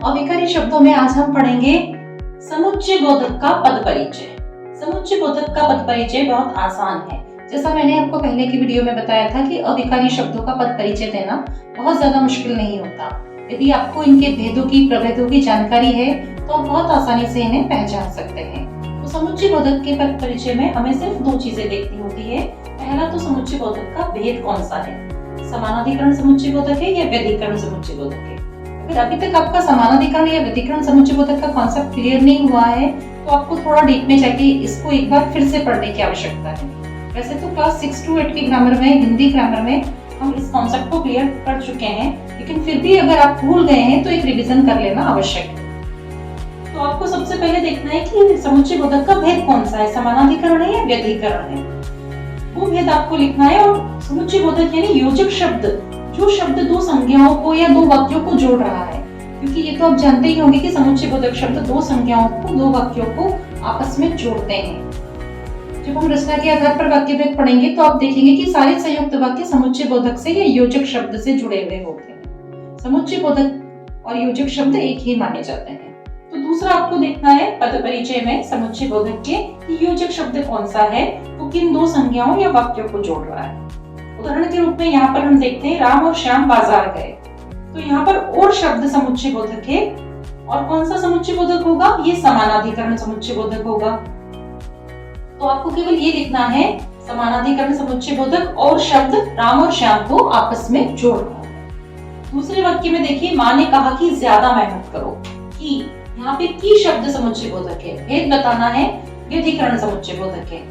अविकारी शब्दों में आज हम पढ़ेंगे समुच्चय बोधक का पद परिचय। समुच्चय बोधक का पद परिचय बहुत आसान है। जैसा मैंने आपको पहले की वीडियो में बताया था कि अविकारी शब्दों का पद परिचय देना बहुत ज्यादा मुश्किल नहीं होता। यदि आपको इनके भेदों की प्रभेदों की जानकारी है तो आप बहुत आसानी से इन्हें पहचान सकते हैं। तो समुच्चय बोधक के पद परिचय में हमें सिर्फ दो चीजें देखनी होती है। पहला तो समुच्चय बोधक का भेद कौन सा है, समानाधिकरण समुच्चय बोधक है या व्यधिकरण समुच्चय बोधक है। अगर अभी तक आपका समानाधिकरण या व्यधिकरण समुच्चय बोधक का कॉन्सेप्ट क्लियर नहीं हुआ है तो आपको थोड़ा डीप में जाके इसको एक बार फिर से पढ़ने की आवश्यकता है। वैसे तो क्लास 6 to 8 की ग्रामर में, हिंदी ग्रामर में हम इस कॉन्सेप्ट को क्लियर कर चुके हैं, लेकिन फिर भी अगर आप भूल गए हैं तो एक रिवीजन कर लेना आवश्यक है। तो आपको सबसे पहले देखना है कि समुच्चय बोधक का भेद कौन सा है, समानाधिकरण है या व्यधिकरण है, वो भेद आपको लिखना है। और समुच्चय बोधक यानी योजक शब्द, जो शब्द दो संज्ञाओं को या दो वाक्यों को जोड़ रहा है, क्योंकि ये तो आप जानते ही होंगे कि समुच्चय बोधक शब्द दो संज्ञाओं को, दो वाक्यों को आपस में जोड़ते हैं। जब हम रचना के आधार पर वाक्य भेद पढ़ेंगे तो आप देखेंगे कि सारे संयुक्त वाक्य समुच्चय बोधक से या योजक शब्द से जुड़े हुए होते हैं। समुच्चय बोधक और योजक शब्द एक ही माने जाते हैं। तो दूसरा आपको देखना है पद परिचय में समुच्चय बोधक के योजक शब्द कौन सा है, वो किन दो संज्ञाओं या वाक्यों को जोड़ रहा है। उदाहरण के रूप में यहाँ पर हम देखते हैं राम और श्याम बाजार गए, तो यहाँ पर और शब्द समुच्चय बोधक है। और कौन सा समुच्चय बोधक होगा, ये समानाधिकरण समुच्चय बोधक होगा। तो आपको केवल ये लिखना है समानाधिकरण समुच्चय बोधक और शब्द राम और श्याम को आपस में जोड़ रहा है। दूसरे वाक्य में देखिए, माँ ने कहा कि ज्यादा मेहनत करो। की, यहाँ पे की शब्द समुच्चय बोधक है, भेद बताना है, व्यधिकरण समुच्चय बोधक है।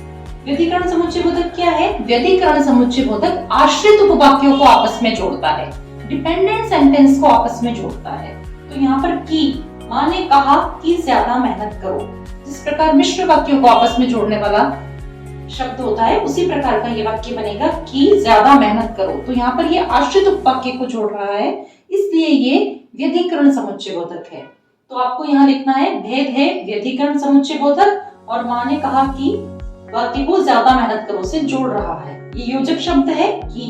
व्यधिकरण समुच्चय बोधक क्या है? व्यधिकरण समुच्चय बोधक आश्रित उपवाक्यों को आपस में जोड़ता है, डिपेंडेंट सेंटेंस को आपस में जोड़ता है। तो यहाँ पर की, माँ ने कहा कि ज्यादा मेहनत करो, जिस प्रकार मिश्र वाक्यों को आपस में जोड़ने वाला शब्द होता है उसी प्रकार का ये वाक्य बनेगा कि ज्यादा मेहनत करो। तो यहाँ पर ये आश्रित उपवाक्य को जोड़ रहा है, इसलिए ये व्यधिकरण समुच्चय बोधक है। तो आपको यहाँ लिखना है भेद है व्यधिकरण समुच्चय बोधक और माँ ने कहा कि वाक्य को ज्यादा मेहनत करो से जोड़ रहा है। ये योजक शब्द है कि,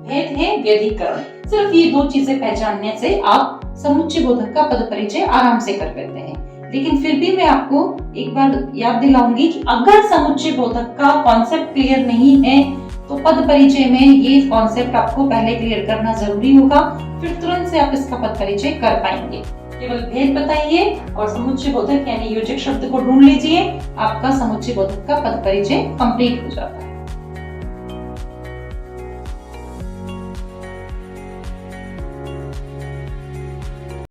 भेद है व्यधिकरण। सिर्फ ये दो चीजें पहचानने से आप समुच्चय बोधक का पद परिचय आराम से कर लेते हैं। लेकिन फिर भी मैं आपको एक बार याद दिलाऊंगी कि अगर समुच्चय बोधक का कॉन्सेप्ट क्लियर नहीं है तो पद परिचय में ये कॉन्सेप्ट आपको पहले क्लियर करना जरूरी होगा, फिर तुरंत से आप इसका पद परिचय कर पाएंगे। केवल भेद बताइए और समुच्चय बोधक यानी योजक शब्द को ढूंढ लीजिए, आपका समुच्चय बोधक का पद परिचय कंप्लीट हो जाता है।